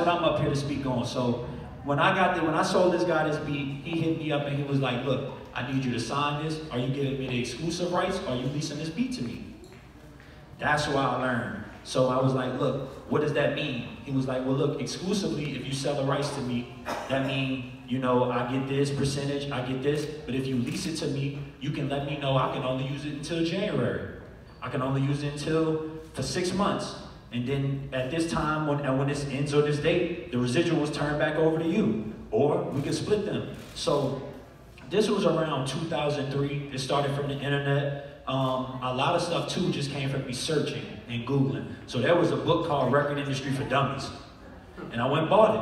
what I'm up here to speak on. So when I sold this guy this beat, he hit me up and he was like, look, I need you to sign this. Are you giving me the exclusive rights? Or are you leasing this beat to me? That's what I learned. So I was like, look, what does that mean? He was like, well, look, exclusively, if you sell the rights to me, that means, you know, I get this percentage, I get this. But if you lease it to me, you can let me know I can only use it until January. I can only use it for 6 months. And then at this time, when this ends on this date, the residual was turned back over to you. Or we can split them. So this was around 2003. It started from the internet. A lot of stuff too just came from me searching and Googling. So there was a book called Record Industry for Dummies. And I went and bought it.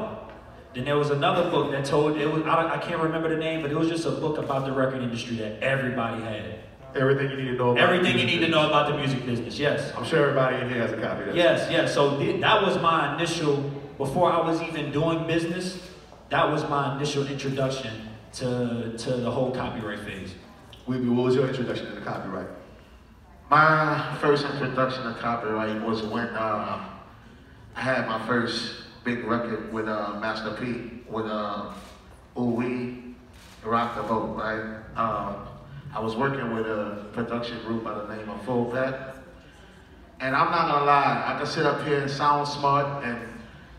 Then there was another book that told, I can't remember the name, but it was just a book about the record industry that everybody had. Everything you need to know about everything you need to know about the music business, yes. I'm sure everybody in here has a copy of that. Yes. So that was my initial, before I was even doing business, that was my initial introduction to the whole copyright phase. Weeby, what was your introduction to the copyright? My first introduction to copyright was when I had my first big record with Master P, with Ooh Wee, Rock the Boat, right? I was working with a production group by the name of Full Vet. And I'm not gonna lie, I can sit up here and sound smart and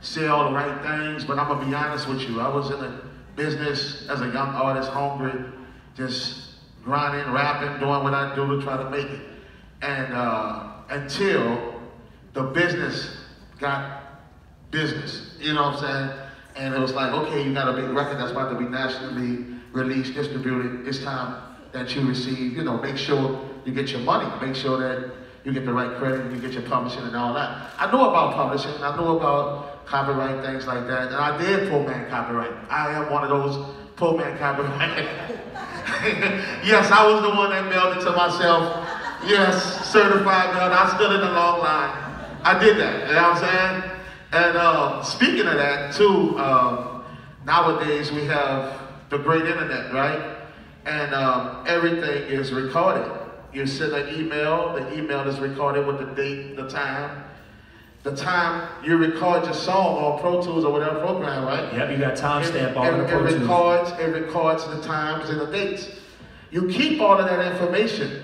say all the right things, but I'm gonna be honest with you. I was in the business as a young artist, hungry, just grinding, rapping, doing what I do to try to make it. And until the business got business, you know what I'm saying? And it was like, okay, you got a big record that's about to be nationally released, distributed. It's time that you receive, you know, make sure you get your money, make sure that you get the right credit, you get your publishing and all that. I know about publishing, I know about copyright, things like that, and I did Pro Man copyright. I am one of those Pro Man copyright. Yes, I was the one that mailed it to myself. Yes, certified mailed, I stood in the long line. I did that, you know what I'm saying? And speaking of that too, nowadays we have the great internet, right? And everything is recorded. You send an email, the email is recorded with the date, the time. The time you record your song on Pro Tools or whatever program, right? Yep, you got timestamp all in the Pro Tools. It records the times and the dates. You keep all of that information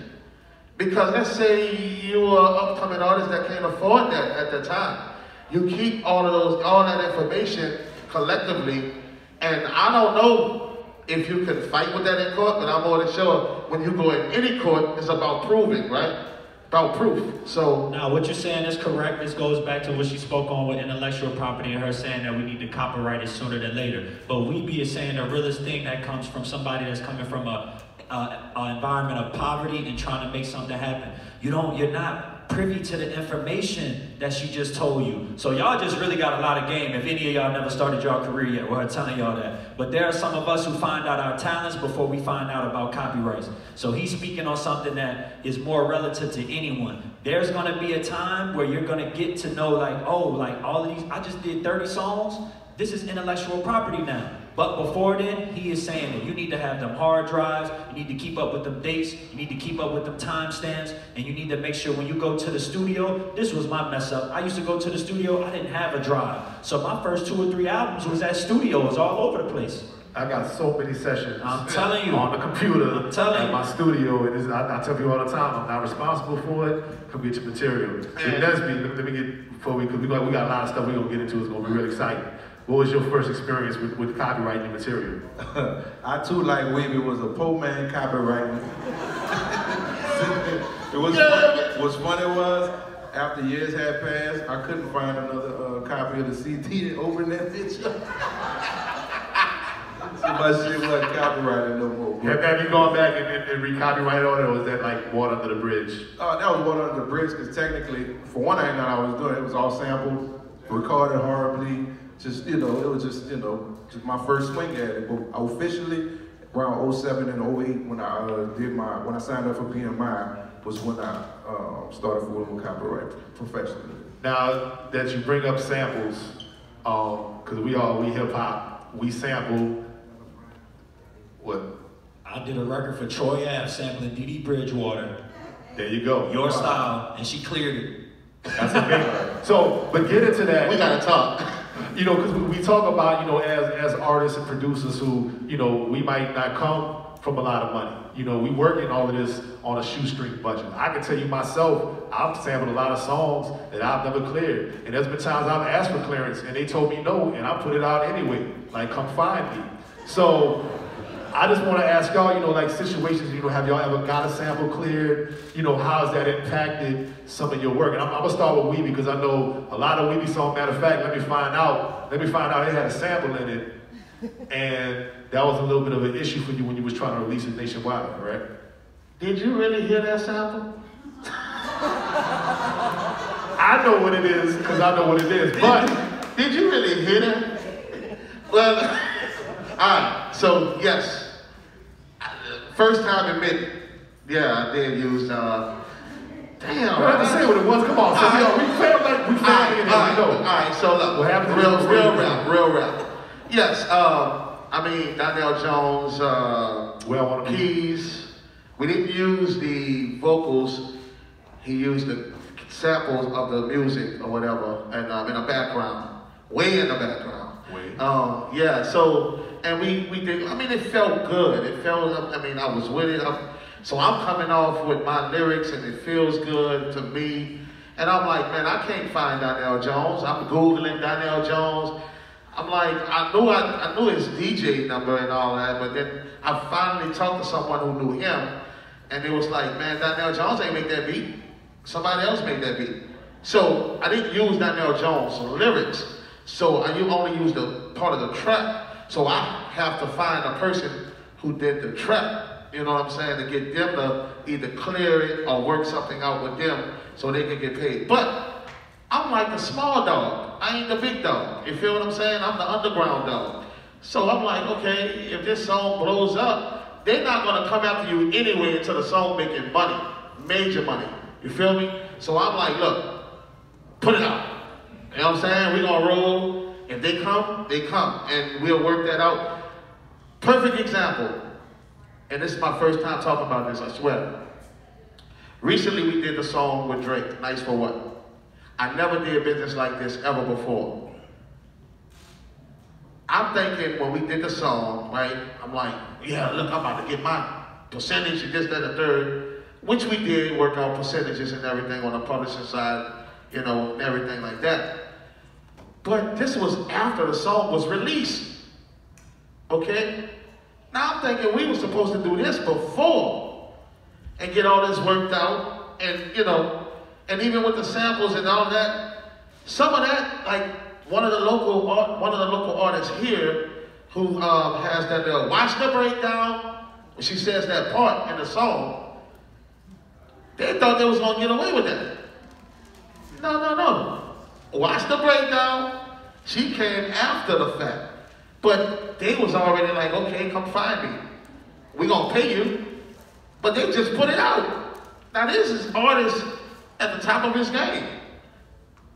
because let's say you are an upcoming artist that can't afford that at the time. You keep all that information collectively, and I don't know if you can fight with that in court, but I'm more than sure when you go in any court, it's about proving, right? About proof. So now what you're saying is correct. This goes back to what she spoke on with intellectual property and her saying that we need to copyright it sooner than later. But Weeby is saying the realest thing that comes from somebody that's coming from an environment of poverty and trying to make something happen. You're not privy to the information that she just told you. So y'all just really got a lot of game if any of y'all never started your career yet, or her telling y'all that. But there are some of us who find out our talents before we find out about copyrights. So he's speaking on something that is more relative to anyone. There's gonna be a time where you're gonna get to know like, oh, like all of these, I just did 30 songs. This is intellectual property now. But before then, he is saying that you need to have them hard drives, you need to keep up with them dates, you need to keep up with them timestamps, and you need to make sure when you go to the studio, this was my mess up. I used to go to the studio, I didn't have a drive. So my first 2 or 3 albums was at studios all over the place. I got so many sessions I'm telling you, on the computer I'm telling at my studio, and I tell people all the time, I'm not responsible for it, come get your material. And Nesby, let me get, before because we got a lot of stuff we're going to get into, it's going to be really exciting. What was your first experience with copywriting material? I too, like Weeby, was a Pro Man copywriting. What's funny was, after years had passed, I couldn't find another copy of the CD to open that bitch up. So my shit wasn't copyrighted no more. Have you gone back and re-copyrighted on it, or was that like water under the bridge? That was water under the bridge, because technically, for one thing that I was doing, it was all sampled, recorded horribly. Just, you know, it was just, you know, just my first swing at it. But officially, around 07 and 08, when I signed up for BMI, was when I started fooling with copyright professionally. Now that you bring up samples, because we hip hop, we sample what? I did a record for Troy Ave sampling Dee Dee Bridgewater. There you go. Your Style, and she cleared it. That's a big one. So, but get into that. We gotta talk. You know, because we talk about, you know, as artists and producers who, you know, we might not come from a lot of money. You know, we working all of this on a shoestring budget. I can tell you myself, I've sampled a lot of songs that I've never cleared. And there's been times I've asked for clearance and they told me no, and I put it out anyway. Like, come find me. So I just want to ask y'all, you know, like situations, you know, have y'all ever got a sample cleared? You know, how has that impacted some of your work? And I'm gonna start with Weebie because I know a lot of Weebie songs. Matter of fact, let me find out it had a sample in it, and that was a little bit of an issue for you when you was trying to release it nationwide, correct? Did you really hear that sample? I know what it is because I know what it is, but Did you really hear that? Well, all right, so yes. First time admit, yeah, I did use, damn. I have to say what it was, come on. So, you know, we felt like we found it and we know. All right, so look, What happened to real rap. Yes, I mean, Donnell Jones, keys. We didn't use the vocals. He used the samples of the music or whatever, and in the background, way in the background. Yeah. So, and we did. I mean, it felt good. It felt. I mean, I was with it. So I'm coming off with my lyrics, and it feels good to me. And I'm like, man, I can't find Donnell Jones. I'm googling Donnell Jones. I'm like, I knew his DJ number and all that, but then I finally talked to someone who knew him, and it was like, man, Donnell Jones ain't make that beat. Somebody else made that beat. So I didn't use Donnell Jones' lyrics. So I only used the part of the track. So I have to find a person who did the track. You know what I'm saying? To get them to either clear it or work something out with them so they can get paid. But I'm like the small dog. I ain't the big dog. You feel what I'm saying? I'm the underground dog. So I'm like, okay, if this song blows up, they're not gonna come after you anyway until the song making money, major money. You feel me? So I'm like, look, put it out. You know what I'm saying? We're gonna roll. If they come, they come. And we'll work that out. Perfect example. And this is my first time talking about this, I swear. Recently we did the song with Drake, Nice for What? I never did business like this ever before. I'm thinking when we did the song, right? I'm like, yeah, look, I'm about to get my percentage and this, that, and the third. Which we did work out percentages and everything on the publishing side, you know, and everything like that. But this was after the song was released, okay? Now I'm thinking we were supposed to do this before and get all this worked out, and you know, and even with the samples and all that, some of that, like one of the local artists here who has that watch the breakdown, when she says that part in the song, they thought they was gonna get away with that. No. Watch the breakdown. She came after the fact. But they was already like, okay, come find me. We gonna pay you. But they just put it out. Now this is artists at the top of his game.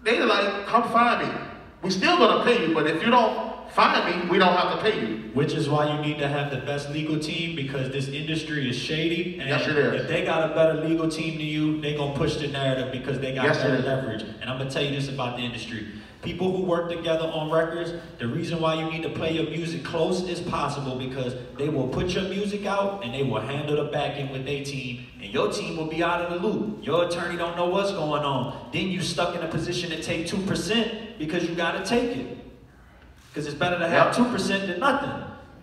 They like, come find me. We still gonna pay you, but if you don't find me, we don't have to pay you. Which is why you need to have the best legal team, because this industry is shady. And yes, it is. If they got a better legal team than you, they gonna push the narrative because they got better leverage. And I'm gonna tell you this about the industry. People who work together on records, the reason why you need to play your music close as possible, because they will put your music out and they will handle the back end with their team, and your team will be out of the loop. Your attorney don't know what's going on. Then you stuck in a position to take 2% because you gotta take it. Because it's better to have 2% than nothing,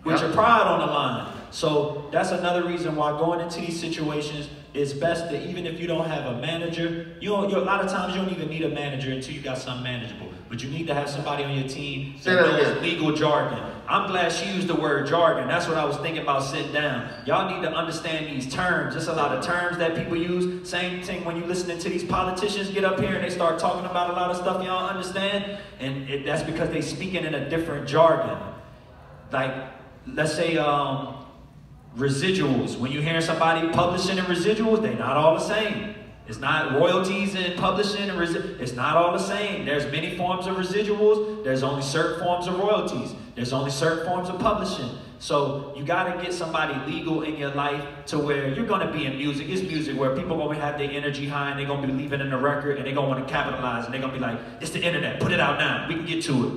with your pride on the line. So that's another reason why going into these situations, it's best that even if you don't have a manager, a lot of times you don't even need a manager until you got something manageable. But you need to have somebody on your team that knows legal jargon. I'm glad she used the word jargon. That's what I was thinking about sitting down. Y'all need to understand these terms. There's a lot of terms that people use. Same thing when you're listening to these politicians get up here and they start talking about a lot of stuff y'all understand. And that's because they speaking in a different jargon. Like, let's say residuals. When you hear somebody publishing in residuals, they're not all the same. It's not royalties and publishing and it's not all the same. There's many forms of residuals. There's only certain forms of royalties. There's only certain forms of publishing. So you got to get somebody legal in your life to where you're going to be in music. It's music where people are going to have their energy high and they're going to be leaving in the record and they're going to want to capitalize and they're going to be like, it's the internet. Put it out now. We can get to it.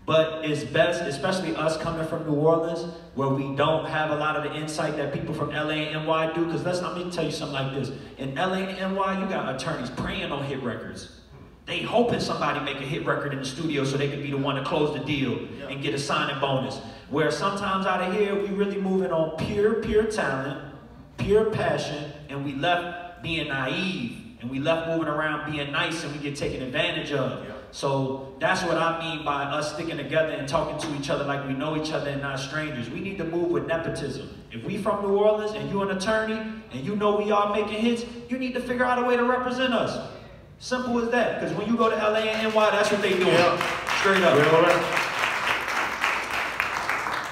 But it's best, especially us coming from New Orleans, where we don't have a lot of the insight that people from LA and NY do. Because let me tell you something like this. In LA and NY, you got attorneys praying on hit records. They hoping somebody make a hit record in the studio so they can be the one to close the deal and get a signing bonus. Where sometimes out of here, we really moving on pure talent, pure passion, and we left being naive. And we left moving around being nice and we get taken advantage of. So that's what I mean by us sticking together and talking to each other like we know each other and not strangers. We need to move with nepotism. If we from New Orleans and you're an attorney and you know we are making hits, you need to figure out a way to represent us. Simple as that. Because when you go to LA and NY, that's what they doing. Straight up.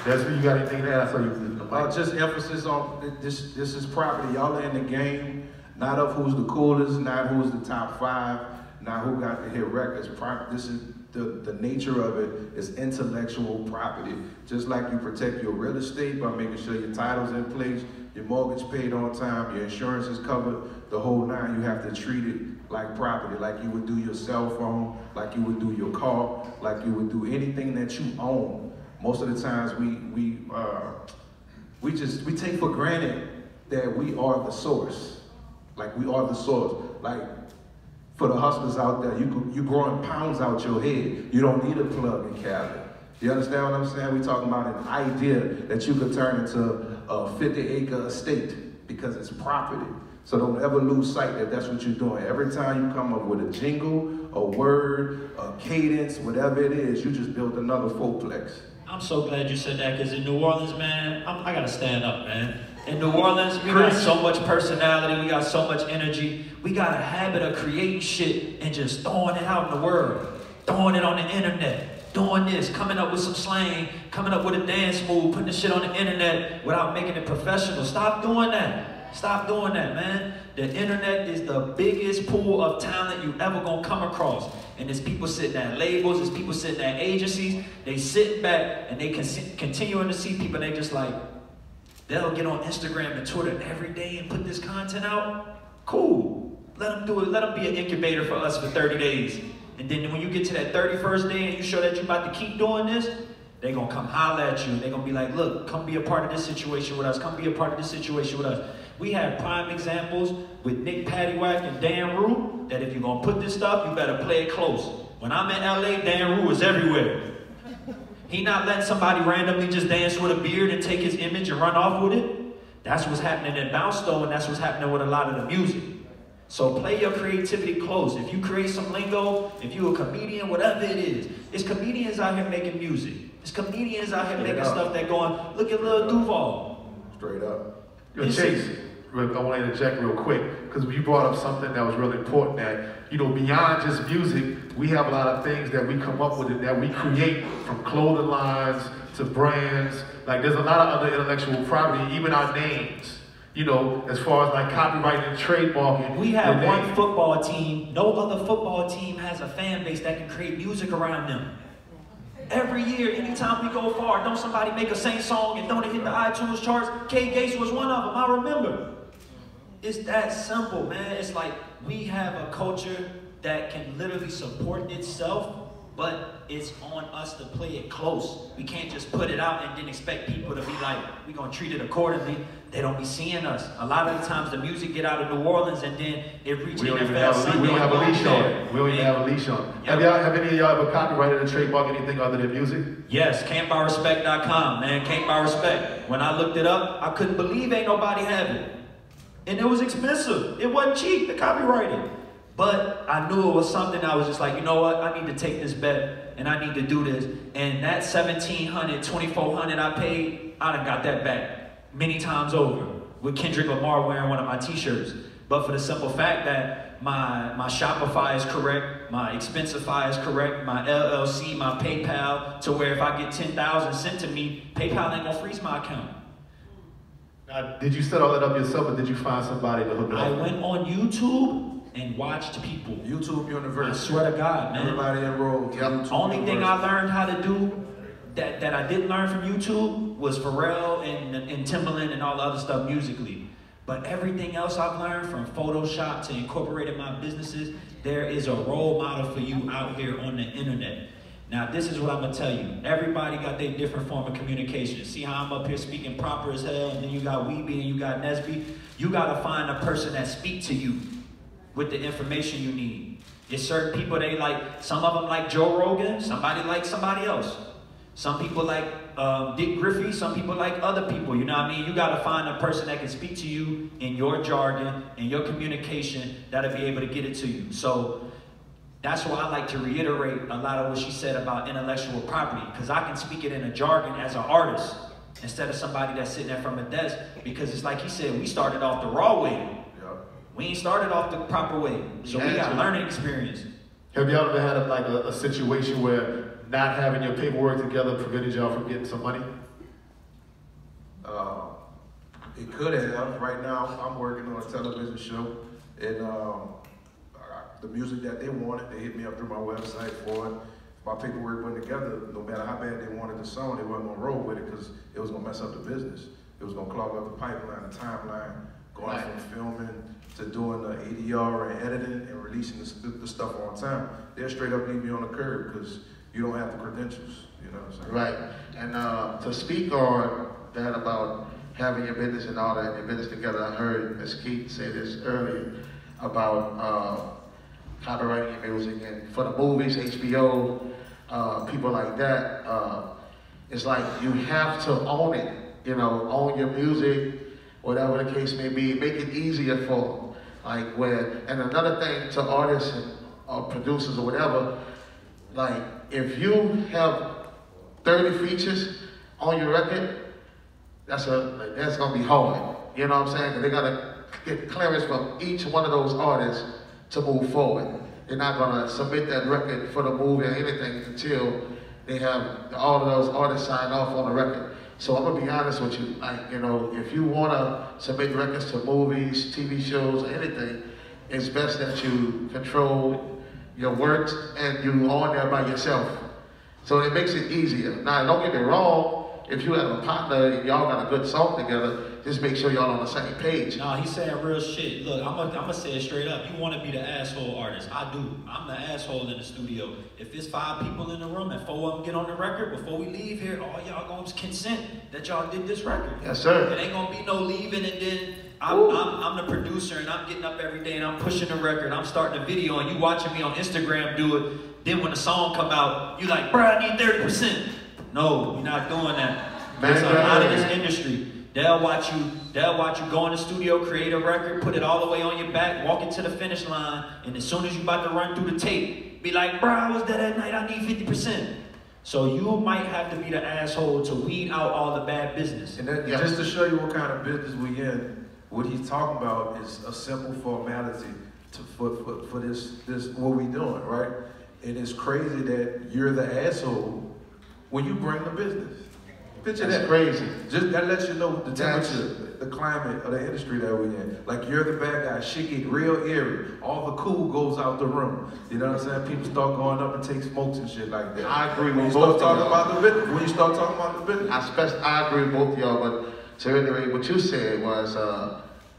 That's when you got anything to add? So you Just emphasis on this is property. Y'all are in the game. Not of who's the coolest, not who's the top 5, not who got the hit records. This is the nature of it is intellectual property. Just like you protect your real estate by making sure your title's in place, your mortgage paid on time, your insurance is covered, the whole 9, you have to treat it like property, like you would do your cell phone, like you would do your car, like you would do anything that you own. Most of the times we take for granted that we are the source. Like we are the source. Like for the hustlers out there, you growing pounds out your head. You don't need a plug in Cali. You understand what I'm saying? We talking about an idea that you could turn into a 50-acre estate because it's property. So don't ever lose sight that that's what you're doing. Every time you come up with a jingle, a word, a cadence, whatever it is, you just built another fourplex. I'm so glad you said that because in New Orleans, man, I gotta stand up, man. In New Orleans, we got so much personality, we got so much energy. We got a habit of creating shit and just throwing it out in the world, throwing it on the internet, doing this, coming up with some slang, coming up with a dance move, putting the shit on the internet without making it professional. Stop doing that. Stop doing that, man. The internet is the biggest pool of talent you ever gonna come across. And there's people sitting at labels, there's people sitting at agencies. They sit back and they continuing to see people and they just like, they'll get on Instagram and Twitter every day and put this content out. Cool. Let them do it. Let them be an incubator for us for 30 days. And then when you get to that 31st day and you show that you're about to keep doing this, they're going to come holler at you. And they're going to be like, look, come be a part of this situation with us. Come be a part of this situation with us. We have prime examples with Nick Paddywhack and Dan Rue that if you're going to put this stuff, you better play it close. When I'm in LA, Dan Rue is everywhere. He not letting somebody randomly just dance with a beard and take his image and run off with it. That's what's happening in Bounce Though, and that's what's happening with a lot of the music. So play your creativity close. If you create some lingo, if you're a comedian, whatever it is, it's comedians out here making music. It's comedians out here making stuff that going, look at Lil Duval. Straight up. Yo, Chase, I want to interject real quick, because you brought up something that was really important that, you know, beyond just music, we have a lot of things that we come up with and that we create, from clothing lines to brands. Like there's a lot of other intellectual property, even our names, you know, as far as like copyright and trademarking. We have one football team. No other football team has a fan base that can create music around them. Every year, anytime we go far, don't somebody make a same song and don't it hit the iTunes charts? Kay Gates was one of them, I remember. It's that simple, man. It's like we have a culture that can literally support itself, but it's on us to play it close. We can't just put it out and then expect people to be like, we're gonna treat it accordingly. They don't be seeing us. A lot of the times the music get out of New Orleans and then it reaches NFL Sunday. We don't have a leash on it. We don't even have a leash on it. Have any of y'all ever copyrighted a trademark anything other than music? Yes, can'tbuyrespect.com, man, Can't Buy Respect. When I looked it up, I couldn't believe ain't nobody have it. And it was expensive. It wasn't cheap to copyright it. But I knew it was something I was just like, you know what? I need to take this bet and I need to do this. And that $1,700, $2,400 I paid, I done got that back many times over with Kendrick Lamar wearing one of my t-shirts. But for the simple fact that my Shopify is correct, my Expensify is correct, my LLC, my PayPal, to where if I get $10,000 sent to me, PayPal ain't gonna freeze my account. Now, did you set all that up yourself, or did you find somebody to hook it up? I went on YouTube and watched people. YouTube University. I swear to God, man. Everybody enrolled. The only thing I learned how to do that I didn't learn from YouTube was Pharrell and Timbaland and all the other stuff musically. But everything else I've learned, from Photoshop to incorporating my businesses, there is a role model for you out here on the internet. Now, this is what I'm gonna tell you. Everybody got their different form of communication. See how I'm up here speaking proper as hell, and then you got Weebie and you got Nesby. You gotta find a person that speak to you with the information you need. There's certain people, they like, some of them like Joe Rogan, somebody like somebody else. Some people like Dick Griffey, some people like other people, you know what I mean? You gotta find a person that can speak to you in your jargon, in your communication, that'll be able to get it to you. So that's why I like to reiterate a lot of what she said about intellectual property, because I can speak it in a jargon as an artist, instead of somebody that's sitting there from a desk, because it's like he said, we started off the raw way. We ain't started off the proper way, so we got learning experience. Have y'all ever had a situation where not having your paperwork together prevented y'all from getting some money? It could have. Right now, I'm working on a television show, and the music that they wanted, they hit me up through my website for it. If my paperwork went together, no matter how bad they wanted the song, they wasn't gonna roll with it because it was gonna mess up the business. It was gonna clog up the pipeline, the timeline, going from filming to doing the ADR and editing and releasing the stuff on time. They'll straight up leave me on the curb because you don't have the credentials, you know what I'm saying? Right, and to speak on that about having your business and all that, your business together, I heard Ms. Keith say this earlier about copywriting your music, and for the movies, HBO, people like that, it's like you have to own it, you know, own your music, whatever the case may be, make it easier for them. Like where, and another thing to artists and producers or whatever, like if you have 30 features on your record, that's gonna be hard. You know what I'm saying? 'Cause they gotta get clearance from each one of those artists to move forward. They're not gonna submit that record for the movie or anything until they have all of those artists sign off on the record. So I'm gonna be honest with you, like, you know, if you wanna submit records to movies, TV shows, or anything, it's best that you control your works and you on there by yourself. So it makes it easier. Now, don't get me wrong, if you have a partner and y'all got a good song together, just make sure y'all on the same page. Nah, he's saying real shit. Look, I'm gonna say it straight up. You wanna be the asshole artist. I do. I'm the asshole in the studio. If it's 5 people in the room and 4 of them get on the record, before we leave here, all y'all gonna consent that y'all did this record. Yes, sir. It ain't gonna be no leaving and then I'm the producer and I'm getting up every day and I'm pushing the record. I'm starting a video and you watching me on Instagram do it. Then when the song come out, you like, bruh, I need 30%. No, you're not doing that. There's a lot of this industry. They'll watch you go in the studio, create a record, put it all the way on your back, walk it to the finish line, and as soon as you about to run through the tape, be like, bro, I was dead at night, I need 50%. So you might have to be the asshole to weed out all the bad business. And that, just to show you what kind of business we in, what he's talking about is a simple formality for this what we doing, right? And it's crazy that you're the asshole when you bring the business. Picture That's that. crazy. Just that lets you know the temperature, the climate of the industry that we're in. Like you're the bad guy, shit get real eerie. All the cool goes out the room. You know what I'm saying? People start going up and take smokes and shit like that. I agree when with you both start of talking y'all. about the business. When you start talking about the business. I agree with both of y'all, but to reiterate what you said was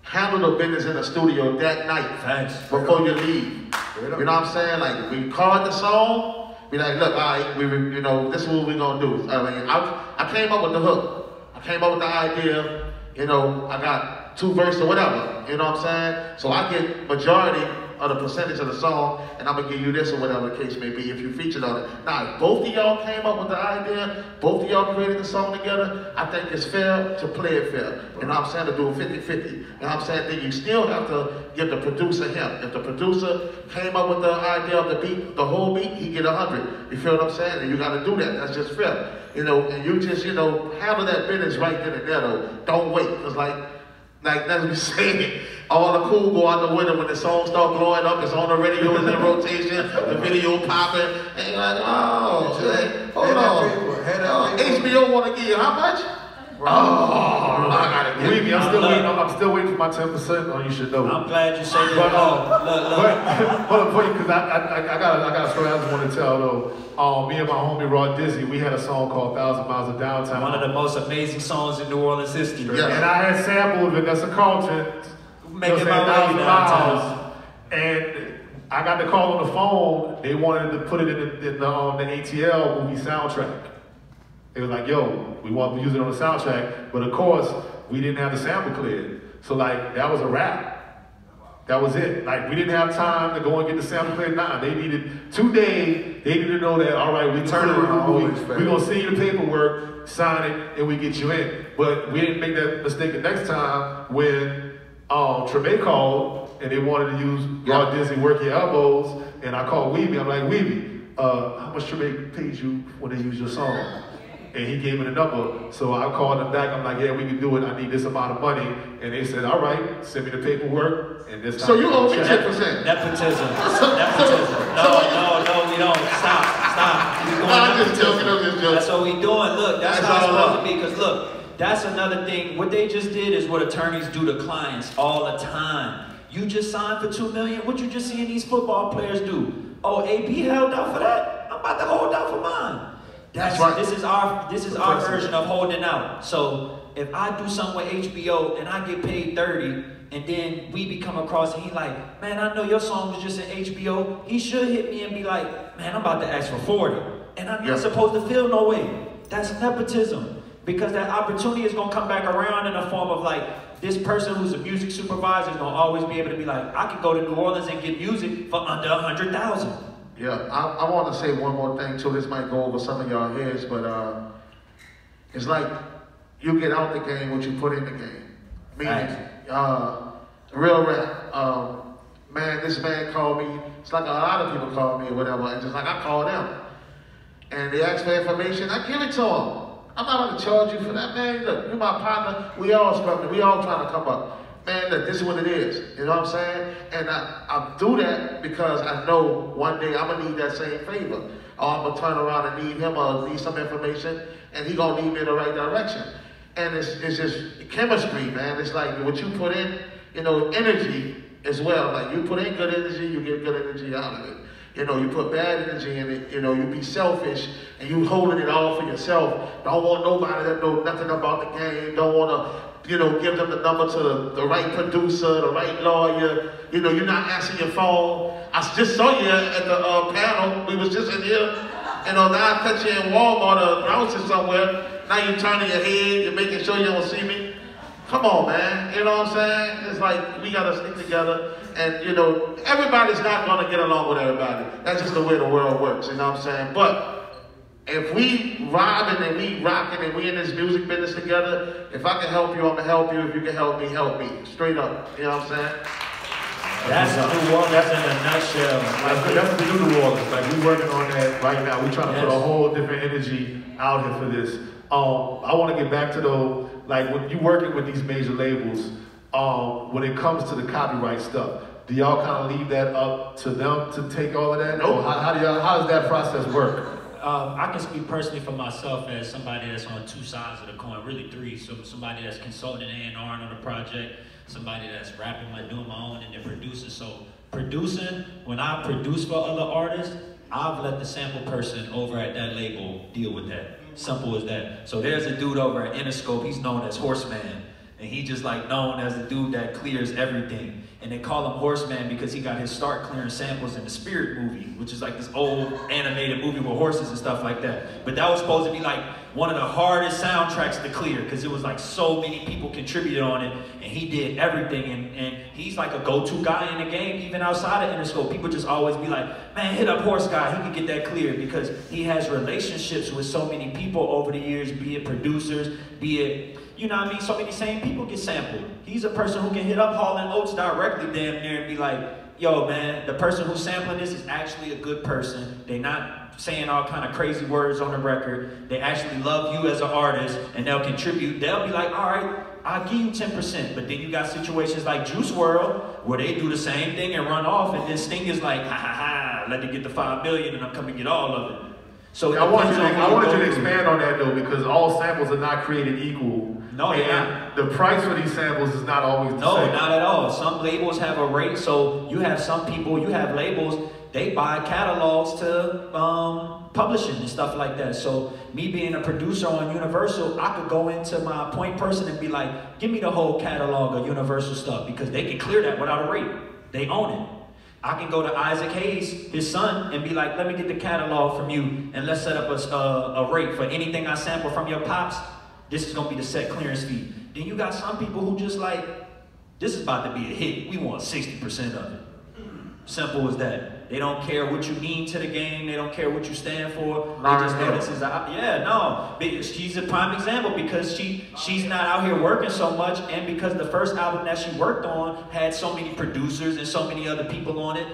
handle the business in the studio that night. Thanks. Before you leave. You know what I'm saying? Like we record the song, be like, look, all right, you know, this is what we're gonna do. I mean, I came up with the hook. I came up with the idea, you know, I got 2 verses or whatever, you know what I'm saying? So I get majority of the percentage of the song, and I'm gonna give you this or whatever the case may be if you featured on it. Now, if both of y'all came up with the idea, both of y'all created the song together, I think it's fair to play it fair. You know what I'm saying? To do it 50-50. You know what I'm saying? Then you still have to give the producer him. If the producer came up with the idea of the beat, the whole beat, he get 100. You feel what I'm saying? And you gotta do that. That's just fair. You know, and you just, you know, handle that business right then and there though. Don't wait, cause like that's what we saying. All the cool go out the window when the song start blowing up, it's on the radio, it's in rotation, the video popping, and you're like, oh, hold on. HBO wanna give you how much? Oh, I gotta Believe me, get I'm still waiting for my 10% on You Should Know. I'm glad you said But, that. hold on, because I got a story I just want to tell though. Me and my homie Raw Dizzy, we had a song called 1,000 Miles of Downtown. One of the most amazing songs in New Orleans history. Yeah. And I had sampled Vanessa Carlton Making you know, my way 1,000 downtown. miles. And I got the call on the phone. They wanted to put it in the ATL movie soundtrack. They was like, yo, we want to use it on the soundtrack, but of course, we didn't have the sample cleared. So like, that was a wrap. That was it. Like, we didn't have time to go and get the sample cleared. Nah, they needed 2 days. They needed to know that, all right, we turn it around, we're gonna send you the paperwork, sign it, and we get you in. But we didn't make that mistake the next time when Tremaine called and they wanted to use Walt Disney Work Your Elbows, and I called Weeby. I'm like, Weeby, how much Tremaine paid you when they used your song? And he gave me the number. So I called them back. I'm like, yeah, we can do it. I need this amount of money. And they said, all right, send me the paperwork. And this time. So you owe me 10%. Nepotism. Nepotism. No, we don't. Stop. No, I'm just joking. That's what we doing. Look, that's how it's supposed to be. Because look, that's another thing. What they just did is what attorneys do to clients all the time. You just signed for $2 million. What you just seeing these football players do? Oh, AB held out for that. I'm about to hold out for mine. That's right. This is our version of holding out. So if I do something with HBO and I get paid 30, and then we come across and he like, man, I know your song was just in HBO. He should hit me and be like, man, I'm about to ask for 40, and I'm not supposed to feel no way. That's nepotism, because that opportunity is gonna come back around in the form of like, this person who's a music supervisor is gonna always be able to be like, I can go to New Orleans and get music for under 100,000. Yeah, I want to say one more thing too. This might go over some of y'all heads, but it's like you get out the game what you put in the game. Meaning, real rap. Man, this man called me. It's like a lot of people call me or whatever, and just like I called them, and they ask for information. I give it to them. I'm not going to charge you for that, man. Look, you're my partner. We all struggling. We all trying to come up. Man, look, this is what it is. You know what I'm saying? And I do that because I know one day I'm going to need that same favor. Or I'm going to turn around and need him or need some information, and he going to lead me in the right direction. And it's just chemistry, man. It's like what you put in, you know, energy as well. Like you put in good energy, you get good energy out of it. You know, you put bad energy in it, you know, you be selfish and you holding it all for yourself. Don't want nobody that know nothing about the game. Don't want to, you know, give them the number to the right producer, the right lawyer. You know, you're not answering your phone. I just saw you at the panel. We was just in here. You know, now I catch you in Walmart or Brownston somewhere. Now you're turning your head. You're making sure you don't see me. Come on, man. You know what I'm saying? It's like we got to stick together. And, you know, everybody's not going to get along with everybody. That's just the way the world works, you know what I'm saying? But if we robbing and we rocking and we in this music business together, if I can help you, I'm going to help you. If you can help me, help me. Straight up, you know what I'm saying? That's New Orleans in a nutshell. That's the New Orleans. Like, we're working on that right now. We're trying to put a whole different energy out here for this. I want to get back to though, like when you're working with these major labels, when it comes to the copyright stuff, do y'all kind of leave that up to them to take all of that? Nope. Or how does that process work? I can speak personally for myself as somebody that's on two sides of the coin, really three. So somebody that's consulting A&R on a project, somebody that's rapping, doing my own, and then producing. So producing, when I produce for other artists, I've let the sample person over at that label deal with that. Simple as that. So there's a dude over at Interscope, he's known as Horseman. And he just like known as the dude that clears everything. And they call him Horseman because he got his start clearing samples in the Spirit movie, which is like this old animated movie with horses and stuff like that. But that was supposed to be like one of the hardest soundtracks to clear because it was like so many people contributed on it and he did everything. And he's like a go-to guy in the game, even outside of Interscope. People just always be like, man, hit up Horse Guy, he can get that cleared because he has relationships with so many people over the years, be it producers, be it, you know what I mean? So many same people get sampled. He's a person who can hit up Hall & Oates directly damn near and be like, yo man, the person who's sampling this is actually a good person. They're not saying all kind of crazy words on the record. They actually love you as an artist and they'll contribute. They'll be like, all right, I'll give you 10%. But then you got situations like Juice WRLD where they do the same thing and run off and then Sting is like, ha ha ha, let me get the 5 million and I'm coming to get all of it. So I wanted you to expand on that though, because all samples are not created equal. No, they're not. The price for these samples is not always the same. No, not at all. Some labels have a rate, so you have some people, you have labels, they buy catalogs to publishing and stuff like that. So me being a producer on Universal, I could go into my point person and be like, give me the whole catalog of Universal stuff because they can clear that without a rate. They own it. I can go to Isaac Hayes, his son, and be like, let me get the catalog from you, and let's set up a rate for anything I sample from your pops. This is gonna be the set clearance fee. Then you got some people who just like, this is about to be a hit. We want 60% of it. Simple as that. They don't care what you mean to the game. They don't care what you stand for. They just know this is she's a prime example because she's not out here working so much, and because the first album that she worked on had so many producers and so many other people on it,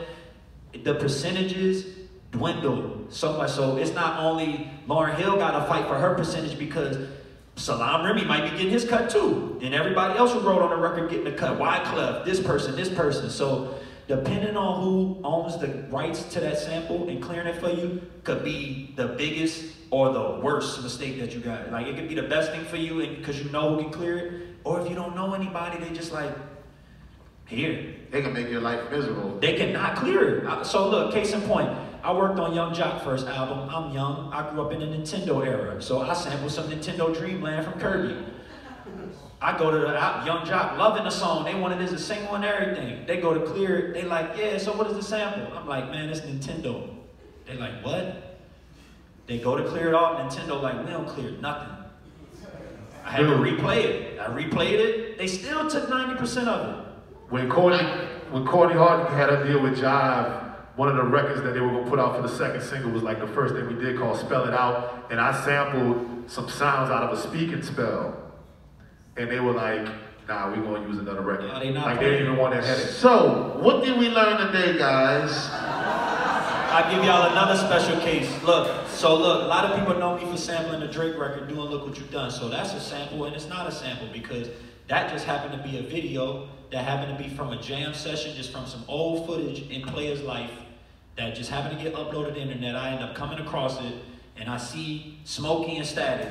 the percentages dwindled so much. So it's not only Lauryn Hill got to fight for her percentage because Salaam Remi might be getting his cut too, and everybody else who wrote on the record getting a cut. Wyclef, this person. So depending on who owns the rights to that sample and clearing it for you could be the biggest or the worst mistake that you got. Like, it could be the best thing for you because you know who can clear it, or if you don't know anybody, they just like, here. They can make your life miserable. They cannot clear it. So look, case in point, I worked on Young Jock first album. I'm young. I grew up in the Nintendo era, so I sampled some Nintendo Dreamland from Kirby. I go to the Young Jock, loving the song. They want it as a single and everything. They go to clear it. They like, yeah, so what is the sample? I'm like, man, it's Nintendo. They like, what? They go to clear it off. Nintendo like, we don't clear nothing. I had to replay it. I replayed it. They still took 90% of it. When Courtney Hart had a deal with Jive, one of the records that they were gonna put out for the second single was like the first thing we did called Spell It Out, and I sampled some sounds out of a Speak and Spell. And they were like, nah, we're gonna use another record. Yeah, they didn't even want that headache. So, what did we learn today, guys? I'll give y'all another special case. Look, a lot of people know me for sampling the Drake record, doing Look What You've Done. So that's a sample, and it's not a sample because that just happened to be a video that happened to be from a jam session, just from some old footage in Player's life that just happened to get uploaded to the internet. I end up coming across it, and I see Smokey and Static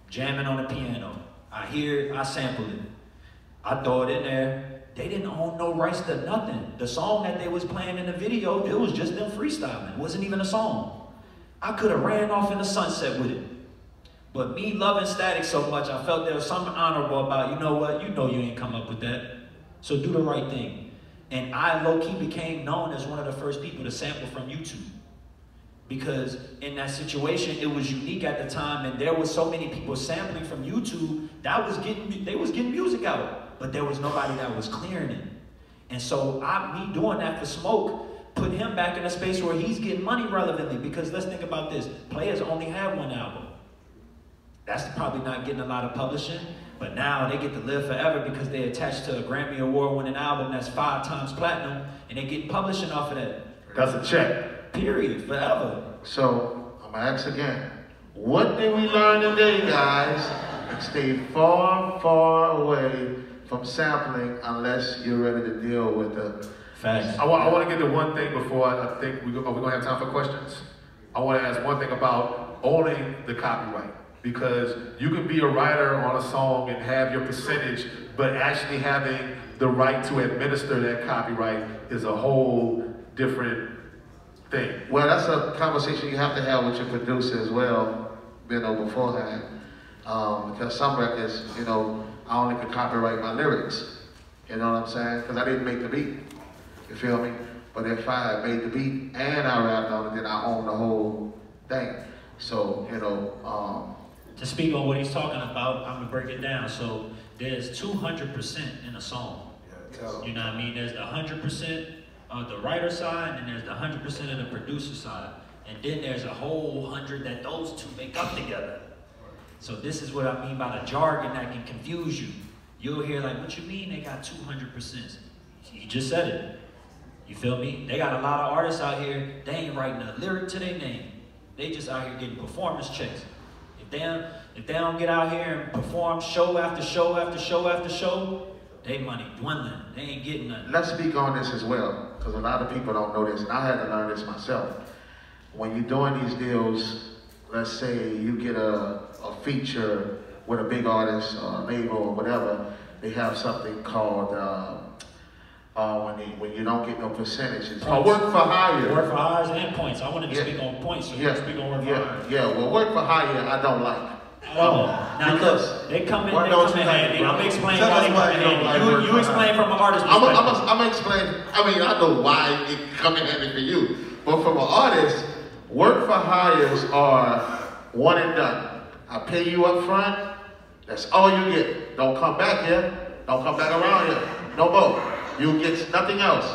jamming on the piano. I hear it, I sample it. I throw it in there. They didn't own no rights to nothing. The song that they was playing in the video, it was just them freestyling. It wasn't even a song. I could have ran off in the sunset with it. But me loving Static so much, I felt there was something honorable about, you know what, you know you ain't come up with that. So do the right thing. And I low-key became known as one of the first people to sample from YouTube. Because in that situation, it was unique at the time, and there was so many people sampling from YouTube that they was getting music out, but there was nobody that was clearing it. And so me doing that for Smoke put him back in a space where he's getting money relevantly, because let's think about this. Players only had one album. That's probably not getting a lot of publishing, but now they get to live forever because they attached to a Grammy Award-winning album that's 5 times platinum, and they get publishing off of that. That's a check. Period, forever. So, I'm gonna ask again. What did we learn today, guys? Stay far, far away from sampling unless you're ready to deal with the Facts. I want to get to one thing before I think we're going to have time for questions. I want to ask one thing about owning the copyright. Because you can be a writer on a song and have your percentage, but actually having the right to administer that copyright is a whole different thing. Well, that's a conversation you have to have with your producer as well, beforehand. Because some records, I only can copyright my lyrics. You know what I'm saying? Because I didn't make the beat. You feel me? But if I made the beat and I rapped on it, then I own the whole thing. So, to speak on what he's talking about, I'm gonna break it down. So there's 200% in a song. You know what I mean? There's the 100% of the writer side, and there's the 100% of the producer side. And then there's a whole 100 that those two make up together. So this is what I mean by the jargon that can confuse you. You'll hear like, what you mean they got 200%? He just said it. You feel me? They got a lot of artists out here, they ain't writing a lyric to their name. They just out here getting performance checks. If they don't get out here and perform show after show after show after show, they money dwindling. They ain't getting nothing. Let's speak on this as well, because a lot of people don't know this, and I had to learn this myself. When you're doing these deals, let's say you get a feature with a big artist or a label or whatever, they have something called, when you don't get no percentages. Work for hire. Work for hires and points. I wanted to speak on points, so you can speak on work for hire. Yeah, well, work for hire I don't like. Now look, they come in handy. I'm gonna explain Tell why us they come why in you don't like handy. working You explain hard. from an artist perspective. I'm gonna explain. I mean, I know why it come in handy for you, but from an artist, work for hires are one and done. I pay you up front. That's all you get. Don't come back here. Don't come back around here. No more. You get nothing else.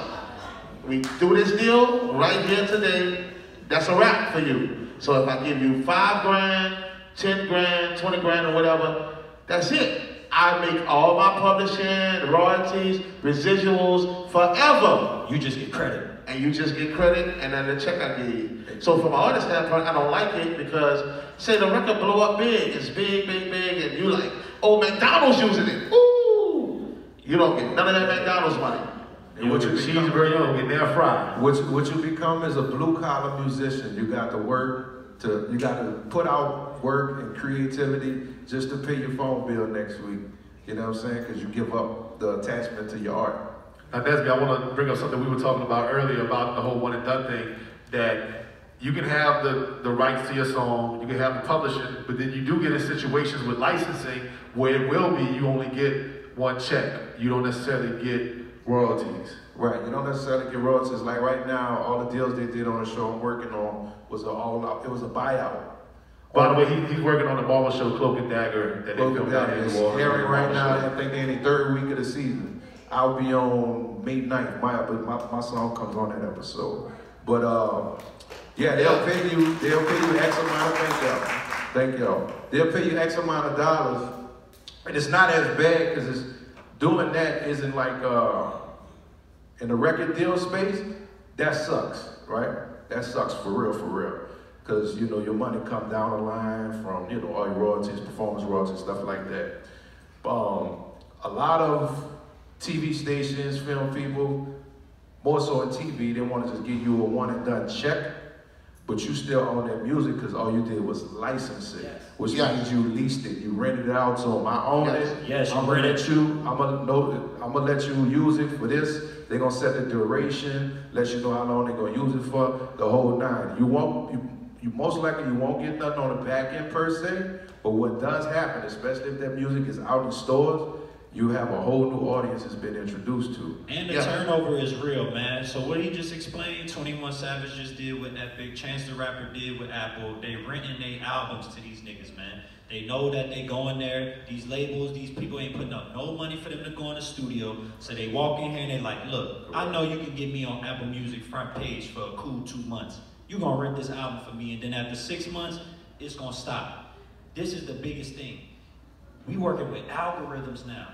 We do this deal right here today. That's a wrap for you. So if I give you $5 grand, 10 grand, 20 grand, or whatever, that's it. I make all my publishing, royalties, residuals forever. You just get credit. And you just get credit and then the check I give you. So from an artist standpoint, I don't like it because say the record blow up big, it's big, big, big, and you like, oh, McDonald's using it. Ooh! You don't get none of that McDonald's money. And what you cheeseburger, you don't get there fried. What you become is a blue collar musician. You got to work you got to put out work and creativity just to pay your phone bill next week. You know what I'm saying? Because you give up the attachment to your art. Now, Desby, I want to bring up something we were talking about earlier about the whole one and done thing, that you can have the rights to your song, you can have the publishing, but then you do get in situations with licensing where it will be you only get one check. You don't necessarily get royalties. Right, you don't necessarily get royalties. Like right now, all the deals they did on the show I'm working on was it was a buyout. By the way, he's working on the barber show Cloak and Dagger that they filmed out in It's New Orleans. airing right now. I think they're in the third week of the season. I'll be on May 9th. My song comes on that episode. But yeah, they'll pay you X amount of thank y'all. They'll pay you X amount of dollars. And it's not as bad because it's doing that isn't like in the record deal space, that sucks, right? That sucks for real. Because, you know, your money come down the line from, you know, all your royalties, performance royalties, stuff like that. A lot of TV stations, film people, more so in TV, they want to just give you a one and done check, but you still own that music because all you did was license it, which means you leased it, you rented it out. So I own it. Yes, I'm gonna let you use it for this. They're gonna set the duration, let you know how long they're gonna use it for, the whole nine. You most likely you won't get nothing on the back end per se, but what does happen, especially if that music is out in stores, you have a whole new audience that's been introduced to. And the turnover is real, man. So what he just explained, 21 Savage just did with Epic, Chance the Rapper did with Apple. They renting their albums to these niggas, man. They know that they go in there, these labels, these people ain't putting up no money for them to go in the studio. So they walk in here and they like, look, I know you can get me on Apple Music front page for a cool 2 months. You gonna rent this album for me, and then after 6 months, it's gonna stop. This is the biggest thing. We working with algorithms now.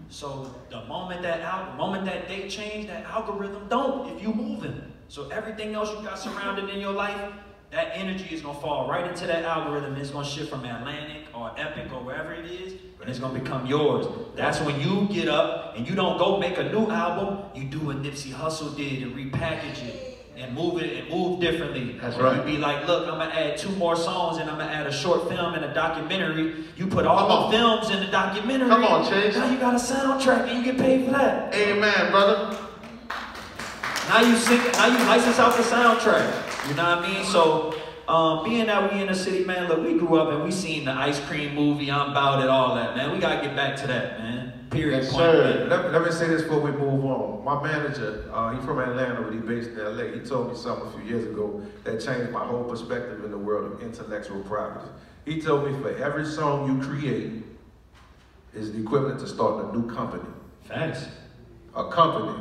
So the moment that they change, that algorithm don't if you moving. So everything else you got surrounded in your life, that energy is gonna fall right into that algorithm. And it's gonna shift from Atlantic or Epic or wherever it is, and it's gonna become yours. That's when you get up and you don't go make a new album. You do what Nipsey Hussle did and repackage it and move it and move differently. That's right. You be like, look, I'm gonna add 2 more songs and I'm gonna add a short film and a documentary. You put all the films in the documentary. Come on, Chase. Now you got a soundtrack and you get paid for that. Amen, brother. Now you license out the soundtrack. You know what I mean? So being that we in the city, man, look, we grew up and we seen the Ice Cream movie, I'm About It, all that, man. We gotta get back to that, man. Period. Yes, Point sir. blank. Let me say this before we move on. My manager, he's from Atlanta, but he's based in LA. He told me something a few years ago that changed my whole perspective in the world of intellectual property. He told me for every song you create is the equivalent to starting a new company. Facts. A company,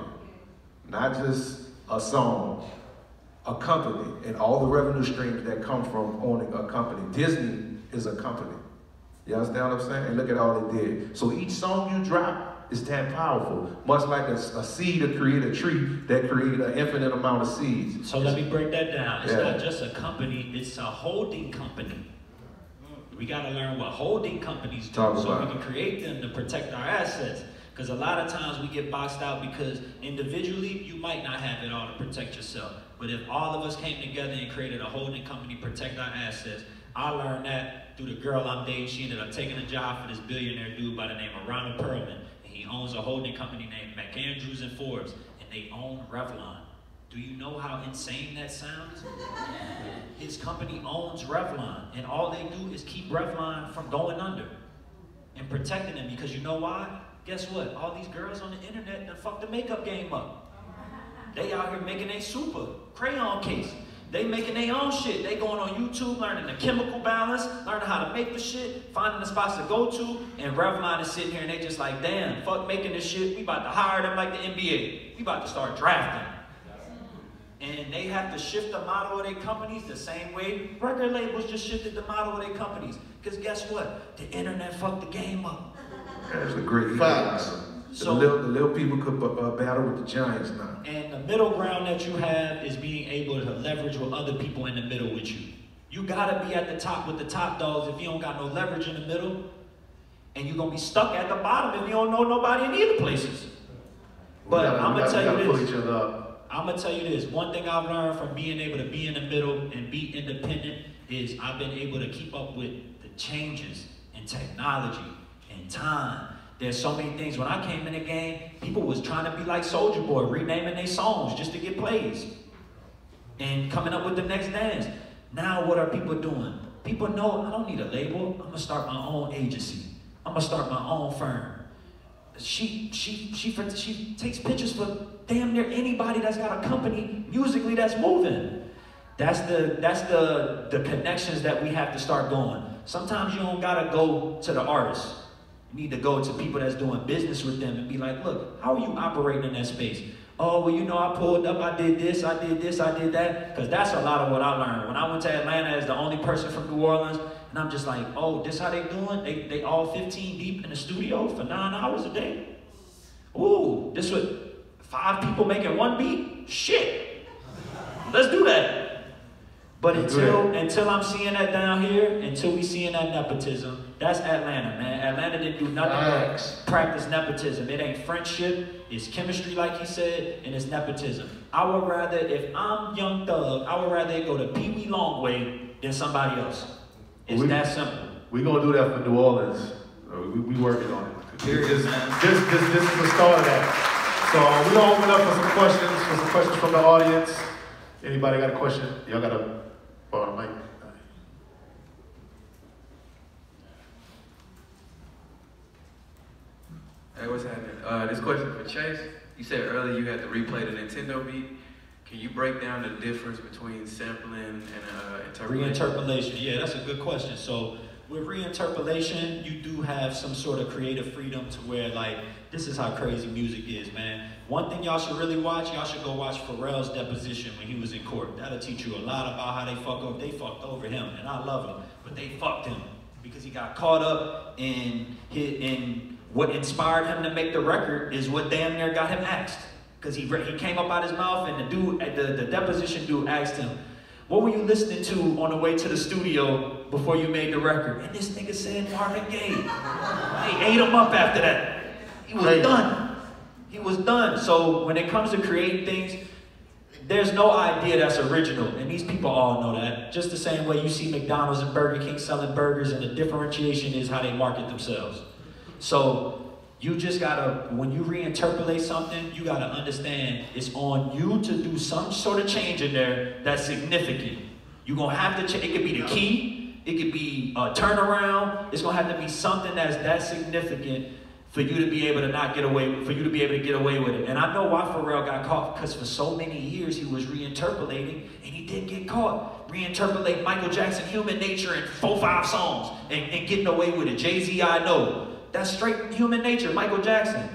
not just a song, a company, and all the revenue streams that come from owning a company. Disney is a company. You understand what I'm saying? And look at all they did. So each song you drop is that powerful. Much like a seed to create a tree that creates an infinite amount of seeds. So let me break that down. It's Yeah. not just a company, it's a holding company. We gotta learn what holding companies do Talk so about we can create them to protect our assets. Because a lot of times we get boxed out because individually you might not have it all to protect yourself. But if all of us came together and created a holding company to protect our assets, I learned that through the girl I'm dating. She ended up taking a job for this billionaire dude by the name of Ronald Perlman. And he owns a holding company named McAndrews and Forbes. And they own Revlon. Do you know how insane that sounds? His company owns Revlon, and all they do is keep Revlon from going under and protecting them, because you know why? Guess what? All these girls on the internet done fucked the makeup game up. They out here making a super crayon case. They making their own shit. They going on YouTube, learning the chemical balance, learning how to make the shit, finding the spots to go to, and Revlon is sitting here and they just like, damn, fuck making this shit. We about to hire them like the NBA. We about to start drafting. And they have to shift the model of their companies the same way record labels just shifted the model of their companies. Because guess what? The internet fucked the game up. That's a great Facts. So the little people could battle with the giants now. And the middle ground that you have is being able to leverage with other people in the middle with you. You gotta be at the top with the top dogs if you don't got no leverage in the middle. And you're gonna be stuck at the bottom if you don't know nobody in either places. But I'm gonna tell you this. I'm gonna tell you this. One thing I've learned from being able to be in the middle and be independent is I've been able to keep up with the changes in technology and time. There's so many things. When I came in the game, people was trying to be like Soulja Boy, renaming their songs just to get plays and coming up with the next dance. Now what are people doing? People know I don't need a label. I'm gonna start my own agency. I'm gonna start my own firm. She takes pictures for damn near anybody that's got a company musically that's moving. That's the connections that we have to start going. Sometimes you don't gotta go to the artist. You need to go to people that's doing business with them and be like, look, how are you operating in that space? Oh, well, you know, I pulled up, I did this, I did that. Because that's a lot of what I learned. When I went to Atlanta as the only person from New Orleans, and I'm just like, oh, this how they doing? They all 15 deep in the studio for 9 hours a day? Ooh, this what, 5 people making one beat? Shit. Let's do that. But until I'm seeing that down here, until we seeing that nepotism, that's Atlanta, man. Atlanta didn't do nothing but practice nepotism. It ain't friendship, it's chemistry like he said, and it's nepotism. I would rather, if I'm Young Thug, I would rather go to Pee Wee Longway than somebody else. It's that simple. We're going to do that for New Orleans. We working on it. This is the start of that. So we're going to open up for some questions from the audience. Anybody got a question? Y'all got a mic? Hey, what's happening? This question for Chase. You said earlier you had to replay the Nintendo beat. Can you break down the difference between sampling and interpolation? Reinterpolation, yeah, that's a good question. So with reinterpolation, you do have some sort of creative freedom to where, like, this is how crazy music is, man. One thing y'all should really watch, y'all should go watch Pharrell's deposition when he was in court. That'll teach you a lot about how they fucked over him, and I love him, but they fucked him because he got caught up in what inspired him to make the record is what damn near got him axed. Because he came up out his mouth and the deposition dude asked him, what were you listening to on the way to the studio before you made the record? And this nigga said Marvin Gaye. They ate him up after that. He was done. He was done. So when it comes to creating things, there's no idea that's original. And these people all know that. Just the same way you see McDonald's and Burger King selling burgers, and the differentiation is how they market themselves. So you just gotta, when you reinterpolate something, you gotta understand it's on you to do some sort of change in there that's significant. You're gonna have to change. It could be the key, it could be a turnaround. It's gonna have to be something that's that significant for you to be able to not get away with, for you to be able to get away with it. And I know why Pharrell got caught, because for so many years he was reinterpolating and he did get caught. Reinterpolate Michael Jackson, Human Nature in 4-5 songs and getting away with it. Jay-Z, I Know. That's straight human nature, Michael Jackson.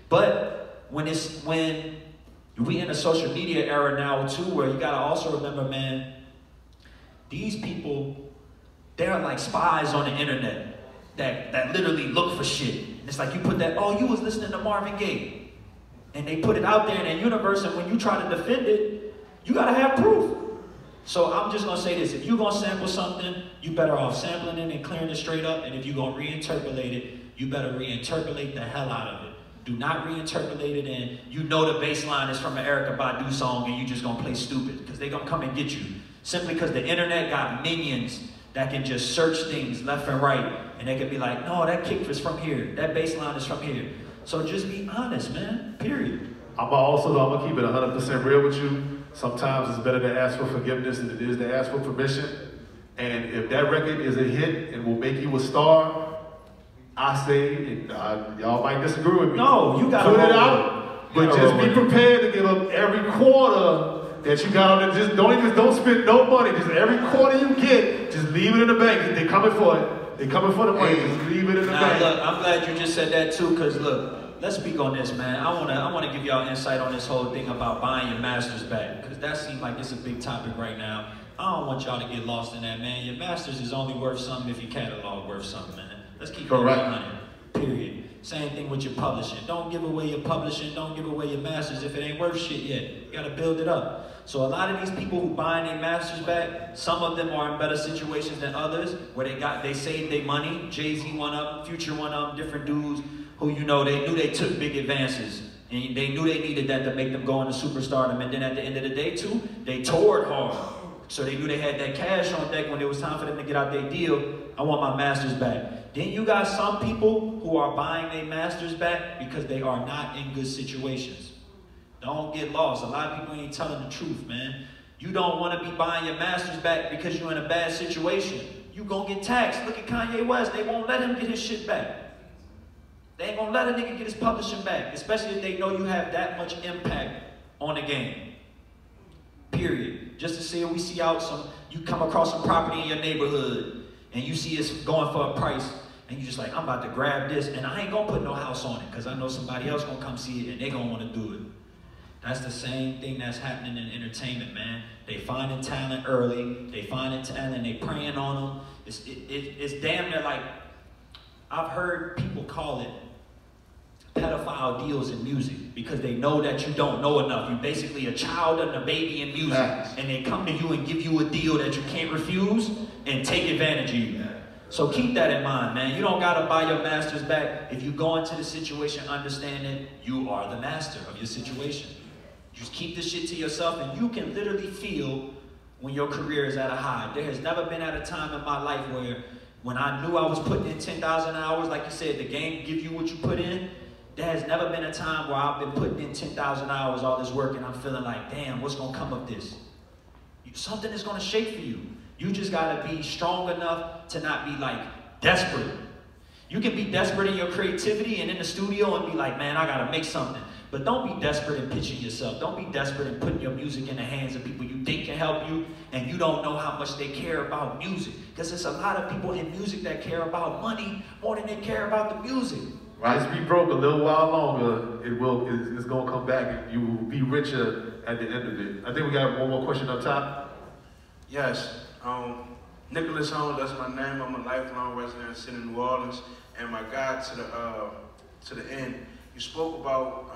But when we in a social media era now too, where you gotta also remember, man, these people, they're like spies on the internet that literally look for shit. It's like you put that, oh, you was listening to Marvin Gaye. And they put it out there in that universe, and when you try to defend it, you gotta have proof. So I'm just gonna say this, if you're gonna sample something, you better off sampling it and clearing it straight up, and if you're gonna reinterpolate it, you better reinterpolate the hell out of it. Do not reinterpolate it and you know the bass line is from an Erykah Badu song and you just gonna play stupid, because they're gonna come and get you. Simply because the internet got minions that can just search things left and right, and they can be like, no, that kick is from here, that bass line is from here. So just be honest, man, period. I'm gonna keep it 100% real with you. Sometimes it's better to ask for forgiveness than it is to ask for permission. And if that record is a hit and will make you a star, I say, y'all might disagree with me. No, you gotta put it roll out, with it. but just be prepared to give up every quarter that you got on it. Just don't spend no money. Just every quarter you get, just leave it in the bank. They coming for it. They coming for the money. Just leave it in the bank. Look, I'm glad you just said that too, because look, let's speak on this, man. I wanna give y'all insight on this whole thing about buying your masters back, because that seems like it's a big topic right now. I don't want y'all to get lost in that, man. Your masters is only worth something if your catalog worth something, man. Let's keep it 100, period. Same thing with your publishing. Don't give away your publishing, don't give away your masters if it ain't worth shit yet. You gotta build it up. So a lot of these people who buying their masters back, some of them are in better situations than others, where they saved their money. Jay-Z one up, Future one up, different dudes who, you know, they knew they took big advances. And they knew they needed that to make them go into superstardom. And then at the end of the day too, they toured hard. So they knew they had that cash on deck when it was time for them to get out their deal. I want my masters back. Then you got some people who are buying their masters back because they are not in good situations. Don't get lost. A lot of people ain't telling the truth, man. You don't want to be buying your masters back because you're in a bad situation. You gonna get taxed. Look at Kanye West. They won't let him get his shit back. They ain't gonna let a nigga get his publishing back, especially if they know you have that much impact on the game. Period. Just to say we see out you come across some property in your neighborhood and you see it's going for a price and you just like, I'm about to grab this and I ain't gonna put no house on it because I know somebody else gonna come see it and they gonna wanna do it. That's the same thing that's happening in entertainment, man. They finding talent early, they finding talent, they preying on them. It's damn near like, I've heard people call it pedophile deals in music because they know that you don't know enough. You're basically a child and a baby in music, and they come to you and give you a deal that you can't refuse and take advantage of you. So keep that in mind, man. You don't gotta buy your masters back. If you go into the situation understanding you are the master of your situation. Just keep this shit to yourself and you can literally feel when your career is at a high. There has never been at a time in my life where when I knew I was putting in 10,000 hours, like you said, the game give you what you put in. There has never been a time where I've been putting in 10,000 hours, all this work, and I'm feeling like, damn, what's gonna come of this? Something is gonna shake for you. You just gotta be strong enough to not be like desperate. You can be desperate in your creativity and in the studio and be like, man, I gotta make something. But don't be desperate in pitching yourself. Don't be desperate in putting your music in the hands of people you think can help you and you don't know how much they care about music. Because there's a lot of people in music that care about money more than they care about the music. Right, just be broke a little while longer, it's gonna come back and you will be richer at the end of it. I think we got one more question up top. Yes, Nicholas Holmes, that's my name. I'm a lifelong resident of the city of New Orleans. And my guide to the end, you spoke about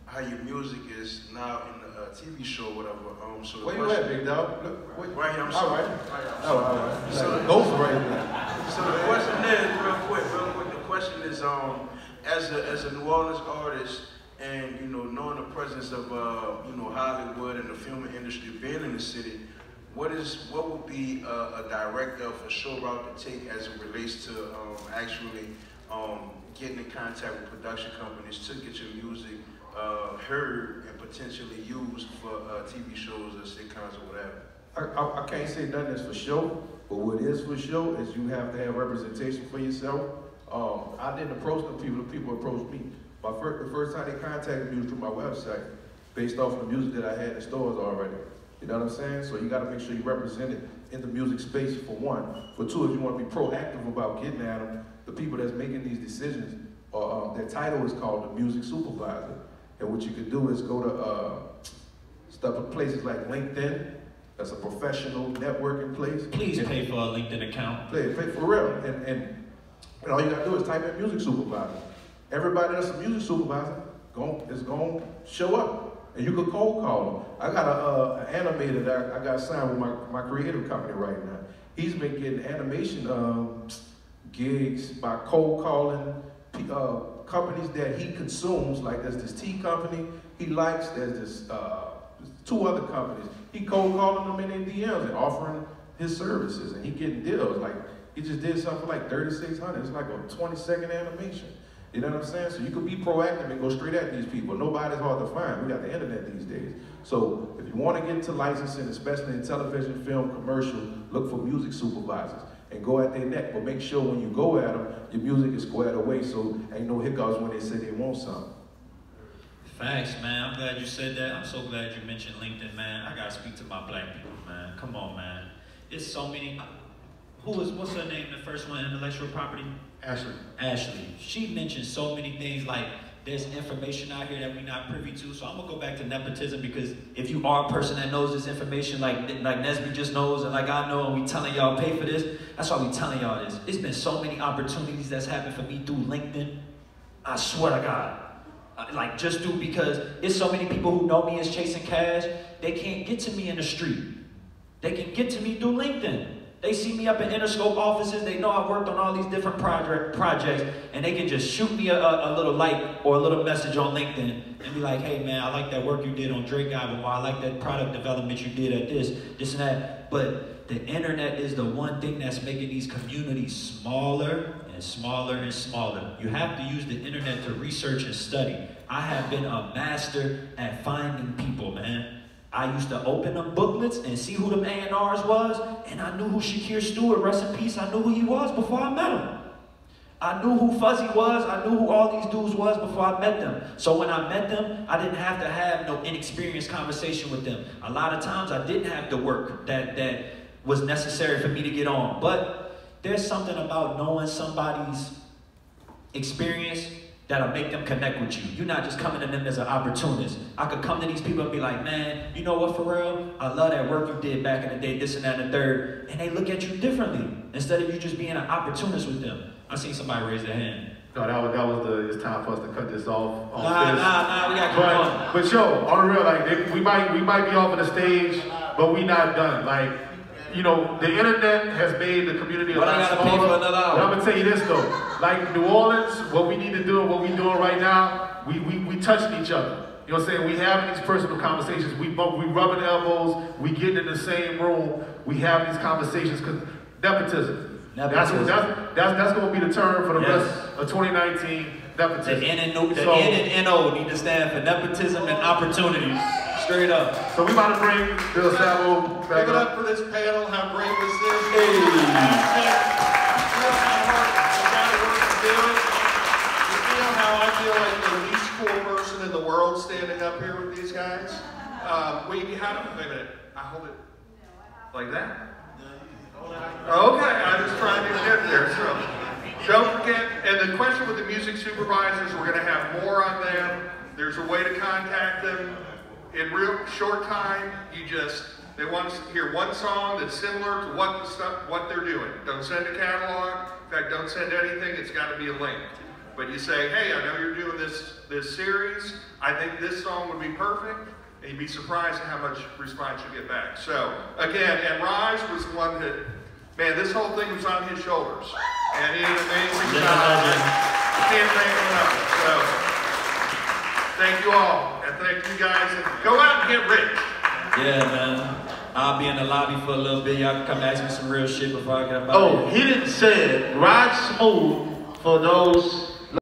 how your music is now in the TV show or whatever. So Where you at, big dog? Look, right here, I'm sorry. All right. So the ghost right there. So the question is, real quick, the question is, as a New Orleans artist, and you know, knowing the presence of you know, Hollywood and the film industry being in the city, what would be a director of a show route to take as it relates to actually getting in contact with production companies to get your music heard and potentially used for TV shows or sitcoms or whatever? I can't say nothing is for sure, but what is for sure is you have to have representation for yourself. I didn't approach the people approached me. The first time they contacted me was through my website, based off of the music that I had in stores already. You know what I'm saying? So you got to make sure you're represented in the music space, for one. For two, if you want to be proactive about getting at them, the people that's making these decisions, their title is called the music supervisor. And what you can do is go to places like LinkedIn. That's a professional networking place. Please pay for a LinkedIn account. Pay for real. And all you got to do is type in music supervisor. Everybody that's a music supervisor is going to show up. And you could cold call them. I got an animator that I got signed with my creative company right now. He's been getting animation gigs by cold calling companies that he consumes. Like there's this tea company he likes. There's this two other companies. He cold calling them in their DMs and offering his services, and he getting deals. Like he just did something like $3,600. It's like a 20-second animation. You know what I'm saying? So you can be proactive and go straight at these people. Nobody's hard to find. We got the internet these days. So if you want to get into licensing, especially in television, film, commercial, look for music supervisors and go at their neck. But make sure when you go at them, your music is squared away so ain't no hiccups when they say they want something. Facts, man. I'm glad you said that. I'm so glad you mentioned LinkedIn, man. I gotta speak to my black people, man. Come on, man. It's so many. What's her name? The first one, intellectual property? Ashley. Ashley. She mentioned so many things like there's information out here that we're not privy to. So I'm gonna go back to nepotism, because if you are a person that knows this information, like Nesby just knows, and like I know, and we telling y'all pay for this, that's why we telling y'all this. It's been so many opportunities that's happened for me through LinkedIn. I swear to God. Like just do, because it's so many people who know me as Chasing Cash, they can't get to me in the street. They can get to me through LinkedIn. They see me up in Interscope offices, they know I've worked on all these different projects, and they can just shoot me a little like or a little message on LinkedIn and be like, hey man, I like that work you did on Drake album, or I like that product development you did at this and that. But the internet is the one thing that's making these communities smaller and smaller and smaller. You have to use the internet to research and study. I have been a master at finding people, man. I used to open them booklets and see who them A&Rs was, and I knew who Shakir Stewart, rest in peace, I knew who he was before I met him. I knew who Fuzzy was, I knew who all these dudes was before I met them. So when I met them, I didn't have to have no inexperienced conversation with them. A lot of times I didn't have the work that was necessary for me to get on. But there's something about knowing somebody's experience that'll make them connect with you. You're not just coming to them as an opportunist. I could come to these people and be like, man, you know what, Pharrell? I love that work you did back in the day, this and that and the third. And they look at you differently instead of you just being an opportunist with them. I seen somebody raise their hand. No, it's time for us to cut this off. Nah, we gotta keep going. But yo, on the real, like, we might be off of the stage, but we not done. Like, you know, the internet has made the community a lot smaller. But I'm gonna tell you this though, like New Orleans, what we need to do and what we're doing right now, we touching each other. You know what I'm saying? We having these personal conversations. We rubbing elbows. We getting in the same room. We having these conversations because nepotism. That's going to be the term for the rest of 2019. Nepotism. The N and N-O need to stand for nepotism and opportunities. Straight up. So we about to bring Bill Sabo back Give it up for this panel. How great was this? Hey. You feel how I feel like the least cool person in the world standing up here with these guys? Wait a minute. I hold it like that. Okay, I'm just trying to get there. So don't forget, and the question with the music supervisors, we're going to have more on them. There's a way to contact them in real short time. They want to hear one song that's similar to what they're doing. Don't send a catalog. In fact, don't send anything. It's got to be a link. But you say, hey, I know you're doing this series. I think this song would be perfect. And you'd be surprised at how much response you get back. So, again, and Raj was the one that, man, this whole thing was on his shoulders. And he did an amazing job. I can't thank him enough. So, thank you all. And thank you guys. And go out and get rich. Yeah, man. I'll be in the lobby for a little bit. Y'all can come ask me some real shit before I get up out Oh, he didn't say it. Raj Smooth, for those